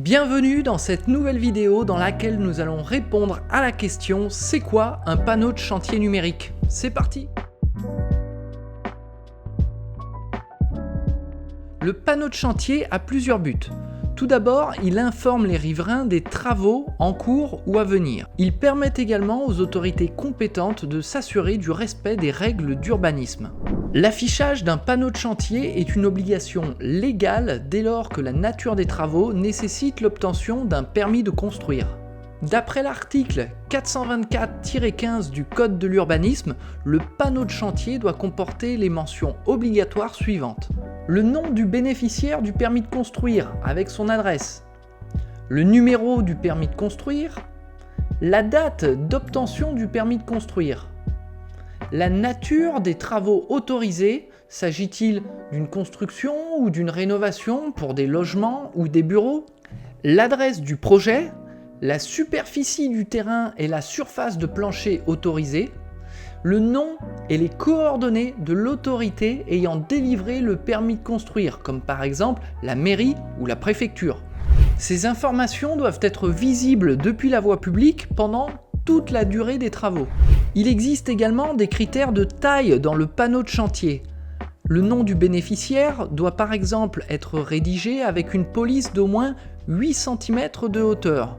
Bienvenue dans cette nouvelle vidéo dans laquelle nous allons répondre à la question « C'est quoi un panneau de chantier numérique ?» C'est parti! Le panneau de chantier a plusieurs buts. Tout d'abord, il informe les riverains des travaux en cours ou à venir. Il permet également aux autorités compétentes de s'assurer du respect des règles d'urbanisme. L'affichage d'un panneau de chantier est une obligation légale dès lors que la nature des travaux nécessite l'obtention d'un permis de construire. D'après l'article 424-15 du Code de l'urbanisme, le panneau de chantier doit comporter les mentions obligatoires suivantes. Le nom du bénéficiaire du permis de construire avec son adresse, le numéro du permis de construire, la date d'obtention du permis de construire, la nature des travaux autorisés, s'agit-il d'une construction ou d'une rénovation pour des logements ou des bureaux, l'adresse du projet, la superficie du terrain et la surface de plancher autorisée, le nom et les coordonnées de l'autorité ayant délivré le permis de construire, comme par exemple la mairie ou la préfecture. Ces informations doivent être visibles depuis la voie publique pendant toute la durée des travaux. Il existe également des critères de taille dans le panneau de chantier. Le nom du bénéficiaire doit par exemple être rédigé avec une police d'au moins 8 cm de hauteur.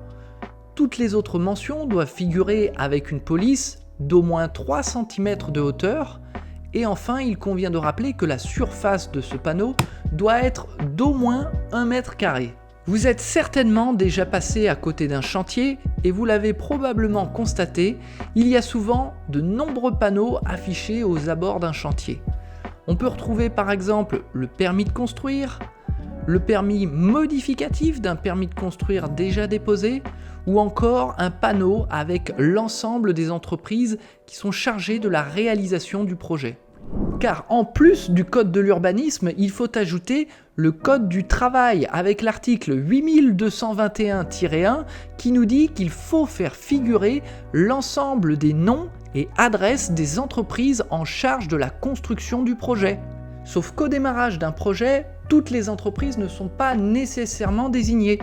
Toutes les autres mentions doivent figurer avec une police d'au moins 3 cm de hauteur, et enfin il convient de rappeler que la surface de ce panneau doit être d'au moins 1 mètre carré. Vous êtes certainement déjà passé à côté d'un chantier et vous l'avez probablement constaté, il y a souvent de nombreux panneaux affichés aux abords d'un chantier. On peut retrouver par exemple le permis de construire, le permis modificatif d'un permis de construire déjà déposé, ou encore un panneau avec l'ensemble des entreprises qui sont chargées de la réalisation du projet. Car en plus du code de l'urbanisme, il faut ajouter le code du travail avec l'article 8221-1 qui nous dit qu'il faut faire figurer l'ensemble des noms et adresses des entreprises en charge de la construction du projet. Sauf qu'au démarrage d'un projet, toutes les entreprises ne sont pas nécessairement désignées.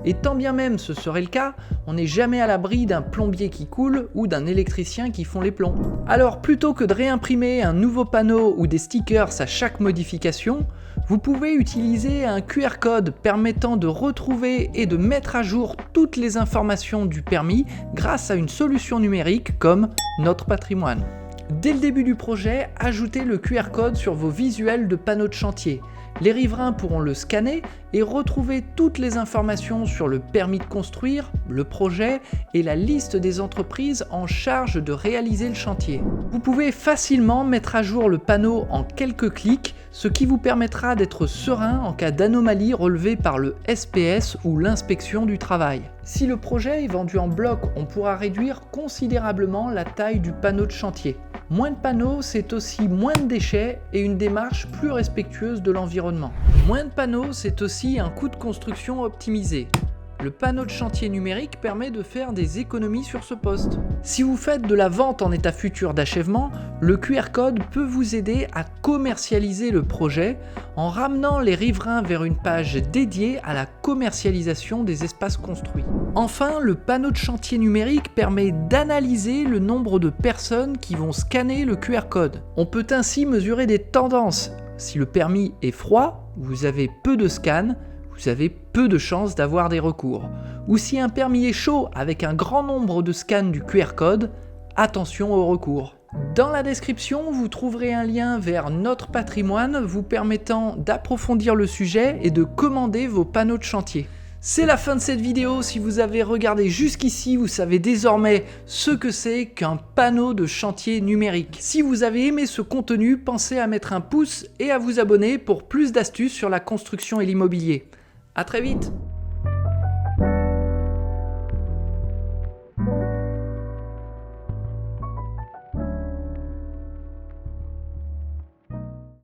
Et tant bien même ce serait le cas, on n'est jamais à l'abri d'un plombier qui coule ou d'un électricien qui fond les plombs. Alors plutôt que de réimprimer un nouveau panneau ou des stickers à chaque modification, vous pouvez utiliser un QR code permettant de retrouver et de mettre à jour toutes les informations du permis grâce à une solution numérique comme Notre Patrimoine. Dès le début du projet, ajoutez le QR code sur vos visuels de panneaux de chantier. Les riverains pourront le scanner et retrouver toutes les informations sur le permis de construire, le projet et la liste des entreprises en charge de réaliser le chantier. Vous pouvez facilement mettre à jour le panneau en quelques clics, ce qui vous permettra d'être serein en cas d'anomalie relevée par le SPS ou l'inspection du travail. Si le projet est vendu en bloc, on pourra réduire considérablement la taille du panneau de chantier. Moins de panneaux, c'est aussi moins de déchets et une démarche plus respectueuse de l'environnement. Moins de panneaux, c'est aussi un coût de construction optimisé. Le panneau de chantier numérique permet de faire des économies sur ce poste. Si vous faites de la vente en état futur d'achèvement, le QR code peut vous aider à commercialiser le projet en ramenant les riverains vers une page dédiée à la commercialisation des espaces construits. Enfin, le panneau de chantier numérique permet d'analyser le nombre de personnes qui vont scanner le QR code. On peut ainsi mesurer des tendances. Si le permis est froid, vous avez peu de scans, vous avez peu de chances d'avoir des recours. Ou si un permis est chaud avec un grand nombre de scans du QR code, attention aux recours. Dans la description, vous trouverez un lien vers Notre Patrimoine vous permettant d'approfondir le sujet et de commander vos panneaux de chantier. C'est la fin de cette vidéo. Si vous avez regardé jusqu'ici, vous savez désormais ce que c'est qu'un panneau de chantier numérique. Si vous avez aimé ce contenu, pensez à mettre un pouce et à vous abonner pour plus d'astuces sur la construction et l'immobilier. À très vite!